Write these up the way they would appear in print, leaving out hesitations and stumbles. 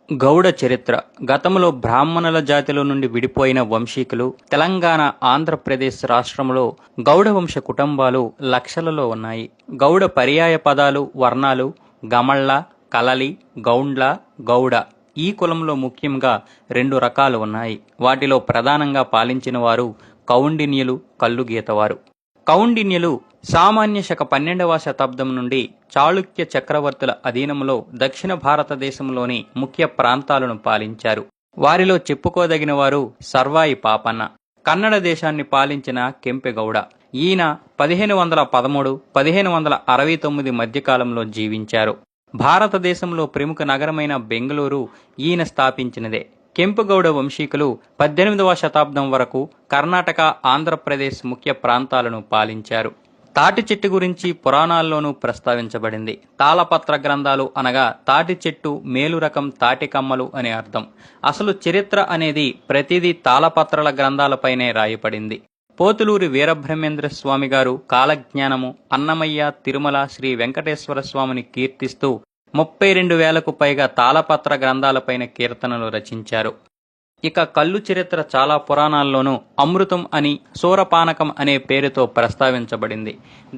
గౌడ చరిత్ర. గతంలో బ్రాహ్మణుల జాతిలో నుండి విడిపోయిన వంశీకులు తెలంగాణ, ఆంధ్రప్రదేశ్ రాష్ట్రంలో గౌడ వంశ కుటుంబాలు లక్షలలో ఉన్నాయి. గౌడ పర్యాయ పదాలు, వర్ణాలు గమళ్ళ, కలలి, గౌండ్ల, గౌడ. ఈ కులంలో ముఖ్యంగా రెండు రకాలు ఉన్నాయి. వాటిలో ప్రధానంగా పాలించిన వారు కౌండిన్యులు, కల్లుగీతవారు. కౌండిన్యులు సామాన్య శక 12వ శతాబ్దం నుండి చాళుక్య చక్రవర్తుల అధీనంలో దక్షిణ భారతదేశంలోని ముఖ్య ప్రాంతాలను పాలించారు. వారిలో చెప్పుకోదగిన వారు సర్వాయి పాపన్న. కన్నడ దేశాన్ని పాలించిన కెంపెగౌడ. ఈయన 1513, 1569 మధ్యకాలంలో జీవించారు. భారతదేశంలో ప్రముఖ నగరమైన బెంగళూరు ఈయన స్థాపించినదే. కెంపుగౌడ వంశీకులు 18వ శతాబ్దం వరకు కర్ణాటక, ఆంధ్రప్రదేశ్ ముఖ్య ప్రాంతాలను పాలించారు. తాటి చెట్టు గురించి పురాణాల్లోనూ ప్రస్తావించబడింది. తాళపత్ర గ్రంథాలు అనగా తాటి చెట్టు, మేలు రకం తాటి కమ్మలు అనే అర్థం. అసలు చరిత్ర అనేది ప్రతిదీ తాళపత్రాల గ్రంథాలపైనే రాయబడింది. పోతులూరి వీరబ్రహ్మేంద్ర స్వామి గారు కాలజ్ఞానము, అన్నమయ్య, తిరుమల, శ్రీ వెంకటేశ్వర స్వామిని కీర్తిస్తూ 32,000కు పైగా తాళపత్ర గ్రంథాలపైన కీర్తనలు రచించారు. ఇక కల్లు చరిత్ర చాలా పురాణాల్లోనూ అమృతం అని, సూరపానకం అనే పేరుతో ప్రస్తావించబడింది.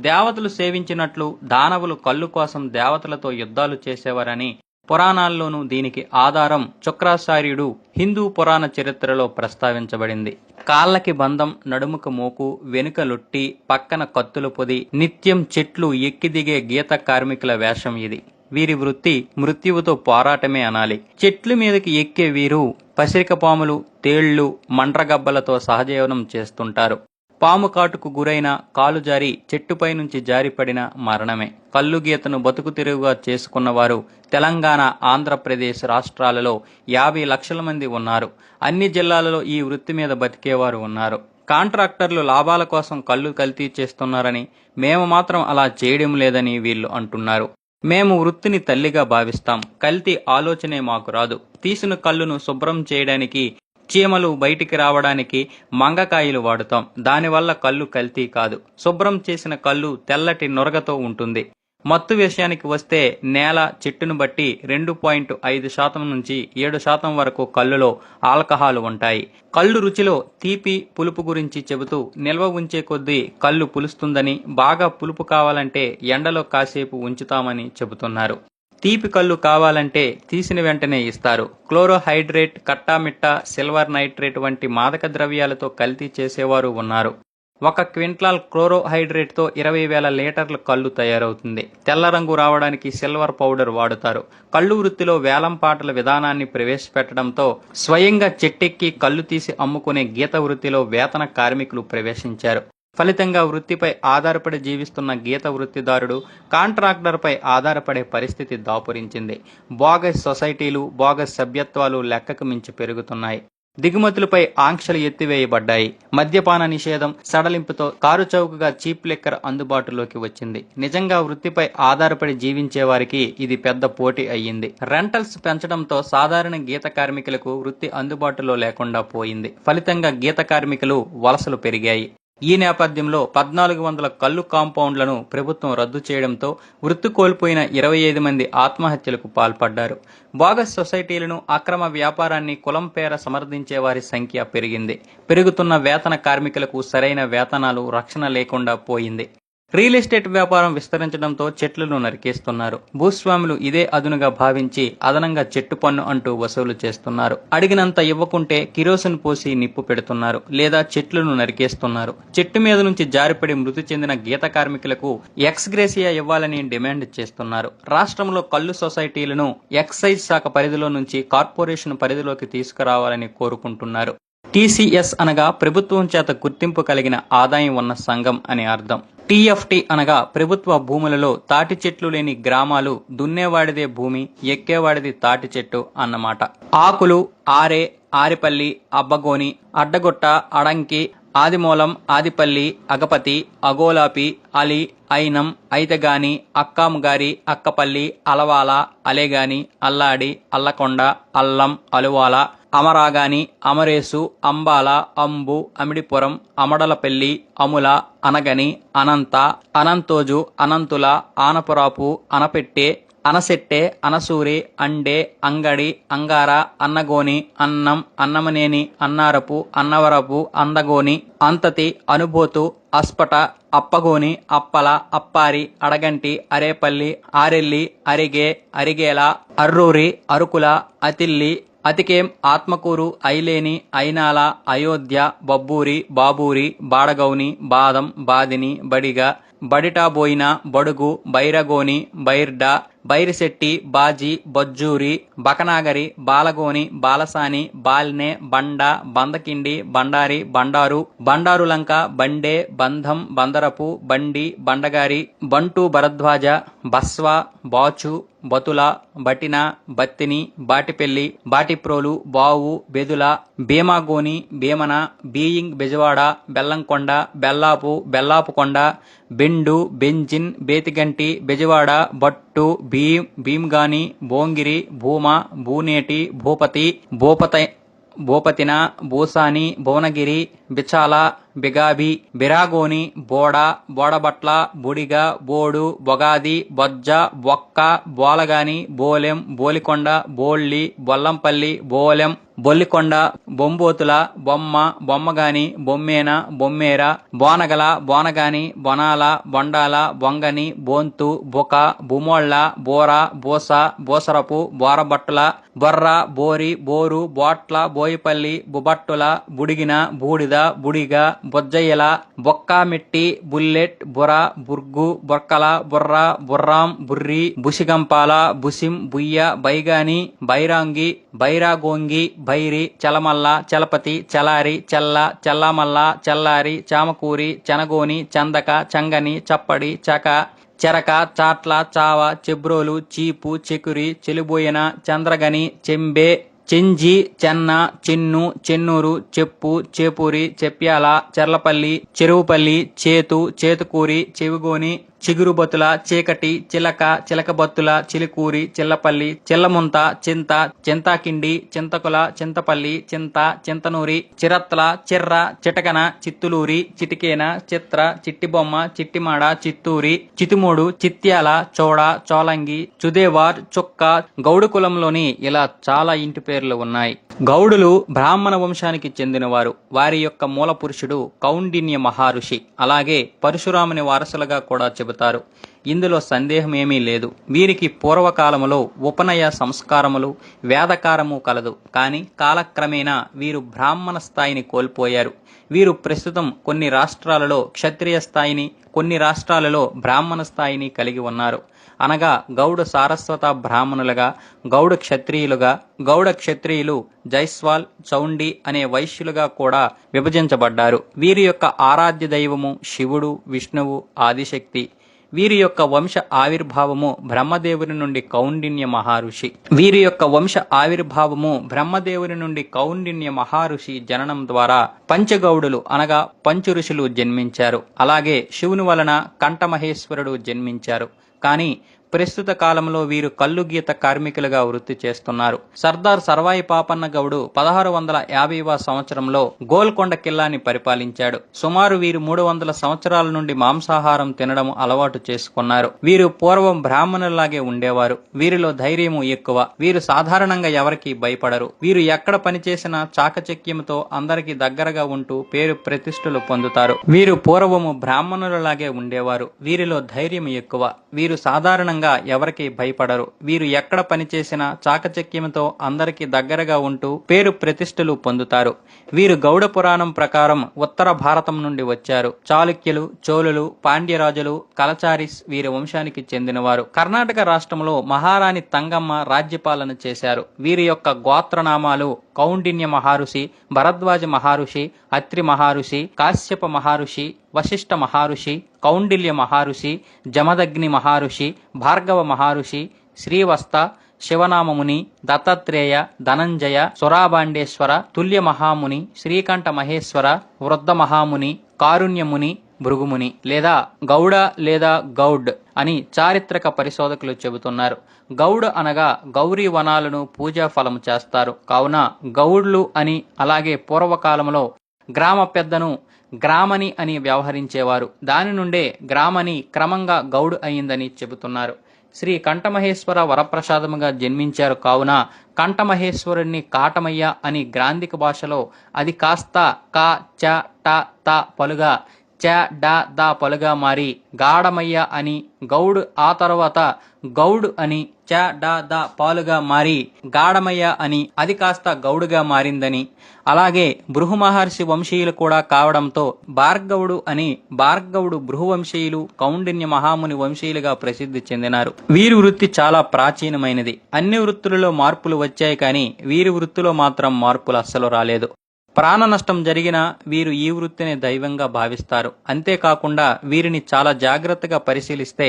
దేవతలు సేవించినట్లు దానవులు కల్లు కోసం దేవతలతో యుద్ధాలు చేసేవారని పురాణాల్లోనూ దీనికి ఆధారం శుక్రాచార్యుడు హిందూ పురాణ చరిత్రలో ప్రస్తావించబడింది. కాళ్ళకి బంధం, నడుముకు మోకు, వెనుక లొట్టి, పక్కన కత్తుల పొది, నిత్యం చెట్లు ఎక్కి దిగే గీత కార్మికుల వేషం ఇది. వీరి వృత్తి మృత్యువుతో పోరాటమే అనాలి. చెట్ల మీదకి ఎక్కే వీరు పసిరిక పాములు, తేళ్లు, మండ్రగబ్బలతో సహజీవనం చేస్తుంటారు. పాము కాటుకు గురైన, కాలు జారి చెట్టుపై నుంచి జారిపడిన మరణమే. కల్లు గీతను బతుకు తెరువుగా చేసుకున్నవారు తెలంగాణ, ఆంధ్రప్రదేశ్ రాష్ట్రాలలో 50 లక్షల మంది ఉన్నారు. అన్ని జిల్లాలలో ఈ వృత్తి మీద బతికేవారు ఉన్నారు. కాంట్రాక్టర్లు లాభాల కోసం కల్లు కల్తీ చేస్తున్నారని, మేము మాత్రం అలా చేయడం లేదని వీళ్ళు అంటున్నారు. మేము వృత్తిని తల్లిగా భావిస్తాం. కల్తీ ఆలోచనే మాకు రాదు. తీసిన కల్లును శుభ్రం చేయడానికి, చీమలు బయటికి రావడానికి మంగకాయలు వాడుతాం. దానివల్ల కల్లు కల్తీ కాదు. శుభ్రం చేసిన కల్లు తెల్లటి నొరగతో ఉంటుంది. మత్తు విషయానికి వస్తే నేల, చెట్టును బట్టి 2.5% నుంచి 7% వరకు కల్లులో ఆల్కహాల్ ఉంటాయి. కల్లు రుచిలో తీపి, పులుపు గురించి చెబుతూ నిల్వ ఉంచే కొద్దీ కల్లు పులుస్తుందని, బాగా పులుపు కావాలంటే ఎండలో కాసేపు ఉంచుతామని చెబుతున్నారు. తీపి కల్లు కావాలంటే తీసిన వెంటనే ఇస్తారు. క్లోరోహైడ్రేట్, కట్టామిట్టా, సిల్వర్ నైట్రేట్ వంటి మాదక ద్రవ్యాలతో కల్తీ చేసేవారు ఉన్నారు. 1 క్వింటాల్ క్లోరోహైడ్రేట్తో 20,000 లీటర్ల కల్లు తయారవుతుంది. తెల్ల రంగు రావడానికి సిల్వర్ పౌడర్ వాడుతారు. కల్లు వృత్తిలో వేలం పాటల విధానాన్ని ప్రవేశపెట్టడంతో స్వయంగా చెట్టెక్కి కల్లు తీసి అమ్ముకునే గీత వృత్తిలో వేతన కార్మికులు ప్రవేశించారు. ఫలితంగా వృత్తిపై ఆధారపడి జీవిస్తున్న గీత వృత్తిదారుడు కాంట్రాక్టర్పై ఆధారపడే పరిస్థితి దాపురించింది. బోగస్ సొసైటీలు, బోగస్ సభ్యత్వాలు లెక్కకు మించి పెరుగుతున్నాయి. దిగుమతులపై ఆంక్షలు ఎత్తివేయబడ్డాయి. మద్యపాన నిషేధం సడలింపుతో కారు చౌకగా చీప్ లిక్కర్ అందుబాటులోకి వచ్చింది. నిజంగా వృత్తిపై ఆధారపడి జీవించే వారికి ఇది పెద్ద పోటీ అయ్యింది. రెంటల్స్ పెంచడంతో సాధారణ గీత కార్మికులకు వృత్తి అందుబాటులో లేకుండా పోయింది. ఫలితంగా గీత కార్మికులు వలసలు పెరిగాయి. ఈ నేపథ్యంలో 1400 కల్లు కాంపౌండ్లను ప్రభుత్వం రద్దు చేయడంతో వృత్తి కోల్పోయిన 25 మంది ఆత్మహత్యలకు పాల్పడ్డారు. బోగస్ సొసైటీలను, అక్రమ వ్యాపారాన్ని కులం పేర సమర్థించే వారి సంఖ్య పెరిగింది. పెరుగుతున్న వేతన కార్మికులకు సరైన వేతనాలు, రక్షణ లేకుండా పోయింది. రియల్ ఎస్టేట్ వ్యాపారం విస్తరించడంతో చెట్లను నరికేస్తున్నారు. భూస్వాములు ఇదే అదునుగా భావించి అదనంగా చెట్టు పన్ను అంటూ వసూలు చేస్తున్నారు. అడిగినంత ఇవ్వకుంటే కిరోసిన్ పోసి నిప్పు పెడుతున్నారు, లేదా చెట్లను నరికేస్తున్నారు. చెట్టు మీద నుంచి జారిపడి మృతి చెందిన గీత కార్మికులకు ఎక్స్గ్రేసియా ఇవ్వాలని డిమాండ్ చేస్తున్నారు. రాష్ట్రంలో కల్లు సొసైటీలను ఎక్సైజ్ శాఖ పరిధిలో నుంచి కార్పొరేషన్ పరిధిలోకి తీసుకురావాలని కోరుకుంటున్నారు. టీసీఎస్ అనగా ప్రభుత్వం చేత గుర్తింపు కలిగిన ఆదాయం ఉన్న సంఘం అని అర్థం. టీఎఫ్టీ అనగా ప్రభుత్వ భూములలో తాటి చెట్లు లేని గ్రామాలు, దున్నేవాడిదే భూమి, ఎక్కేవాడిది తాటి చెట్టు అన్నమాట. ఆకులు ఆరే, ఆరిపల్లి, అబ్బగోని, అడ్డగొట్ట, అడంకి, ఆదిమూలం, ఆదిపల్లి, అగపతి, అగోలాపి, అలి, ఐనం, ఐతగాని, అక్కాముగారి, అక్కపల్లి, అలవాల, అలేగాని, అల్లాడి, అల్లకొండ, అల్లం, అలువాల, అమరాగాని, అమరేసు, అంబాల, అంబు, అమిడిపురం, అమడలపల్లి, అముల, అనగని, అనంత, అనంతోజు, అనంతుల, ఆనపురాపు, అనపెట్టె, అనసెట్టె, అనసూరి, అండే, అంగడి, అంగార, అన్నగోని, అన్నం, అన్నమనేని, అన్నారపు, అన్నవరపు, అందగోని, అంతతి, అనుబోతు, అస్పట, అప్పగోని, అప్పల, అప్పారి, అడగంటి, అరేపల్లి, ఆరెల్లి, అరిగే, అరిగేల, అర్రూరి, అరుకుల, అతిల్లి, అతికేం, ఆత్మకూరు, ఐలేని, ఐనాల, అయోధ్య, బబ్బూరి, బాబూరి, బాడగౌని, బాదం, బాదిని, బడిగ, బడిటాబోయిన, బడుగు, బైరగోని, బైర్డ, బైరిశెట్టి, బాజీ, బొజ్జూరి, బకనాగరి, బాలగోని, బాలసాని, బాల్నె, బండ, బందకిండి, బండారి, బండారు, బండారులంక, బండే, బంధం, బందరపు, బండి, బండగారి, బంటు భరద్వాజ, బస్వ, బాచు, బతుల, బటిన, బత్తిని, బాటిపెల్లి, బాటిప్రోలు, బావు, బెదుల, భీమాగోని, భీమన, బీయింగ్, బెజవాడ, బెల్లంకొండ, బెల్లాపు, బెల్లాపుకొండ, బెండు, బెంజిన్, బేతిగంటి, బెజవాడ, బట్టు, భీమ్గాని, భోంగిరి, భూమ, భూనేటి, భూపతి, భూపతిన, భూసాని, భువనగిరి, బిచాల, బిగాబి, బిరాగోని, బోడ, బోడబట్ల, బుడిగ, బోడు, బొగాది, బొజ్జ, బొక్క, బోలగాని, బోలెం, బోలికొండ, బోళ్ళి, బొల్లంపల్లి, బోలెం, బొల్లికొండ, బొంబోతుల, బొమ్మ, బొమ్మగాని, బొమ్మేన, బొమ్మేర, బోనగల, బోనగాని, బొనాల, బొండాల, బొంగని, బోంతు, బొక, బుమోళ్ళ, బోర, బోస, బోసరపు, బోరబట్టుల, బొర్ర, బోరి, బోరు, బోట్ల, బోయిపల్లి, బుబట్టుల, బుడిగిన, బూడిద, బుడిగ, బొజ్జయ్యల, బొక్కామిట్టి, బుల్లెట్, బుర, బుర్గు, బొక్కల, బుర్ర, బుర్రాం, బుర్రి, బుసిగంపాల, బుసిం, బుయ్య, బైగాని, బైరాంగి, బైరాగోంగి, బైరి, చలమల్ల, చలపతి, చలారి, చెల్ల, చెల్లామల్ల, చెల్లారి, చామకూరి, చెనగోని, చందక, చంగని, చప్పడి, చక, చెరక, చాట్ల, చావ, చెబ్రోలు, చీపు, చెకురి, చెలిబోయన, చంద్రగని, చెంబే, చెంజి, చెన్న, చెన్ను, చెన్నూరు, చెప్పు, చేపూరి, చెప్ప్యాల, చెర్లపల్లి, చెరువుపల్లి, చేతు, చేతుకూరి, చెవిగోని, చిగురుబతుల, చీకటి, చిలక, చిలకబత్తుల, చిలికూరి, చిల్లపల్లి, చిల్లముంత, చింత, చింతాకిండి, చింతకుల, చింతపల్లి, చింత, చింతనూరి, చిరత్ల, చిర్ర, చిటకన, చిత్తులూరి, చిటికేన, చిత్ర, చిట్టిబొమ్మ, చిట్టిమాడ, చిత్తూరి, చితిమూడు, చిత్యాల, చోడ, చోలంగి, చుదేవార్, చుక్క. గౌడు కులంలోని ఇలా చాలా ఇంటి పేర్లు ఉన్నాయి. గౌడులు బ్రాహ్మణ వంశానికి చెందినవారు. వారి యొక్క మూల పురుషుడు కౌండిన్య మహర్షి. అలాగే పరశురాముని వారసులుగా కూడా చెబుతారు. ఇందులో సందేహమేమీ లేదు. వీరికి పూర్వకాలములో ఉపనయ సంస్కారములు, వేదకారము కలదు. కానీ కాలక్రమేణా వీరు బ్రాహ్మణ స్థాయిని కోల్పోయారు. వీరు ప్రస్తుతం కొన్ని రాష్ట్రాలలో క్షత్రియ స్థాయిని, కొన్ని రాష్ట్రాలలో బ్రాహ్మణ స్థాయిని కలిగి ఉన్నారు. అనగా గౌడ సారస్వత బ్రాహ్మణులుగా, గౌడ క్షత్రియులుగా, గౌడ క్షత్రియులు జైస్వాల్, చౌండి అనే వైశ్యులుగా కూడా విభజించబడ్డారు. వీరి యొక్క ఆరాధ్య దైవము శివుడు, విష్ణువు, ఆదిశక్తి. వీరి యొక్క వంశ ఆవిర్భావము బ్రహ్మదేవుని నుండి కౌండిన్య మహర్షి. వీరి యొక్క వంశ ఆవిర్భావము బ్రహ్మదేవుని నుండి కౌండిన్య మహర్షి జననం ద్వారా పంచగౌడులు అనగా పంచ ఋషులు జన్మించారు. అలాగే శివుని వలన కంఠమహేశ్వరుడు జన్మించారు. కానీ ప్రస్తుత కాలంలో వీరు కల్లు గీత కార్మికులుగా వృత్తి చేస్తున్నారు. సర్దార్ సర్వాయి పాపన్న గౌడు 1650వ సంవత్సరంలో గోల్కొండ కిల్లాని పరిపాలించాడు. సుమారు వీరు 300 సంవత్సరాల నుండి మాంసాహారం తినడం అలవాటు చేసుకున్నారు. వీరు పూర్వం బ్రాహ్మణుల్లాగే ఉండేవారు. వీరిలో ధైర్యము ఎక్కువ. వీరు సాధారణంగా ఎవరికి భయపడరు. వీరు ఎక్కడ పనిచేసినా చాకచక్యంతో అందరికి దగ్గరగా ఉంటూ పేరు ప్రతిష్ఠలు పొందుతారు. వీరు పూర్వము బ్రాహ్మణులలాగే ఉండేవారు. వీరిలో ధైర్యం ఎక్కువ. వీరు సాధారణంగా ఎవరికి భయపడరు. వీరు ఎక్కడ పనిచేసినా చాకచక్యంతో అందరికి దగ్గరగా ఉంటూ పేరు ప్రతిష్ఠలు పొందుతారు. వీరు గౌడ పురాణం ప్రకారం ఉత్తర భారతం నుండి వచ్చారు. చాళుక్యులు, చోళులు, పాండ్యరాజులు, కలచారిస్ వీరి వంశానికి చెందినవారు. కర్ణాటక రాష్ట్రంలో మహారాణి తంగమ్మ రాజ్యపాలన చేశారు. వీరి యొక్క గోత్రనామాలు కౌండిన్య మహర్షి, భరద్వాజ మహర్షి, అత్రి మహర్షి, కాశ్యప మహర్షి, వశిష్ఠ మహర్షి, కౌండిల్య మహర్షి, జమదగ్ని మహర్షి, భార్గవ మహర్షి, శ్రీవస్త, శివనామముని, దత్తాత్రేయ, ధనంజయ, సురాబాండేశ్వర, తుల్య మహాముని, శ్రీకంఠ మహేశ్వర, వృద్ధ మహాముని, కారుణ్యముని, భృగుముని లేదా గౌడ లేదా గౌడ్ అని చారిత్రక పరిశోధకులు చెబుతున్నారు. గౌడ్ అనగా గౌరీ వనాలను పూజా ఫలము చేస్తారు. కావున గౌడ్లు అని, అలాగే పూర్వకాలంలో గ్రామ పెద్దను గ్రామని అని వ్యవహరించేవారు. దాని నుండే గ్రామని క్రమంగా గౌడ్ అయిందని చెబుతున్నారు. శ్రీ కంఠమహేశ్వర వరప్రసాదముగా జన్మించారు కావున కంఠమహేశ్వరుణ్ణి కాటమయ్య అని గ్రాంధిక భాషలో అది కాస్త క చ ట త పలుగా చ డ ద పలుగా మారి గాఢమయ్య అని, గౌడ్ ఆ తర్వాత గౌడ్ అని, చ డ ద పాలుగా మారి గాఢమయ్య అని, అది కాస్త గౌడుగా మారిందని, అలాగే బృహు మహర్షి వంశీయులు కూడా కావడంతో భార్గవుడు అని, భార్గవుడు బృహు వంశీయులు, కౌండిన్య మహాముని వంశీయులుగా ప్రసిద్ధి చెందినారు. వీరి వృత్తి చాలా ప్రాచీనమైనది. అన్ని వృత్తులలో మార్పులు వచ్చాయి కానీ వీరి వృత్తిలో మాత్రం మార్పులు అస్సలు రాలేదు. ప్రాణ నష్టం జరిగినా వీరు ఈ వృత్తిని దైవంగా భావిస్తారు. అంతేకాకుండా వీరిని చాలా జాగ్రత్తగా పరిశీలిస్తే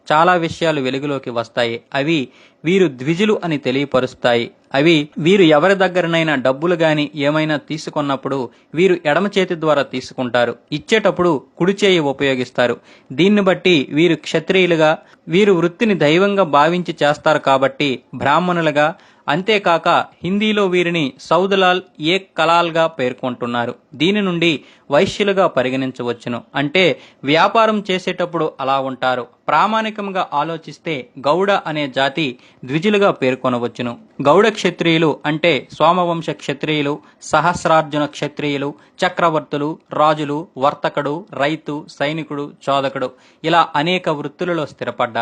చాలా విషయాలు వెలుగులోకి వస్తాయి. అవి వీరు ద్విజులు అని తెలియపరుస్తాయి. వీరు ఎవరి దగ్గరనైనా డబ్బులు గాని ఏమైనా తీసుకున్నప్పుడు వీరు ఎడమ చేతి ద్వారా తీసుకుంటారు. ఇచ్చేటప్పుడు కుడి చేయి ఉపయోగిస్తారు. దీన్ని బట్టి వీరు క్షత్రియులుగా, వీరు వృత్తిని దైవంగా భావించి చేస్తారు కాబట్టి బ్రాహ్మణులుగా, అంతేకాక హిందీలో వీరిని సౌదలాల్ ఏక్ కలాల్గా పేర్కొంటున్నారు. దీని నుండి వైశ్యులుగా పరిగణించవచ్చును. అంటే వ్యాపారం చేసేటప్పుడు అలా ఉంటారు. ప్రామాణికంగా ఆలోచిస్తే గౌడ అనే జాతి ద్విజులుగా పేర్కొనవచ్చును. గౌడ క్షత్రియులు అంటే సోమవంశ క్షత్రియులు, సహస్రార్జున క్షత్రియులు, చక్రవర్తులు, రాజులు, వర్తకుడు, రైతు, సైనికుడు, చోదకుడు ఇలా అనేక వృత్తులలో స్థిరపడ్డారు.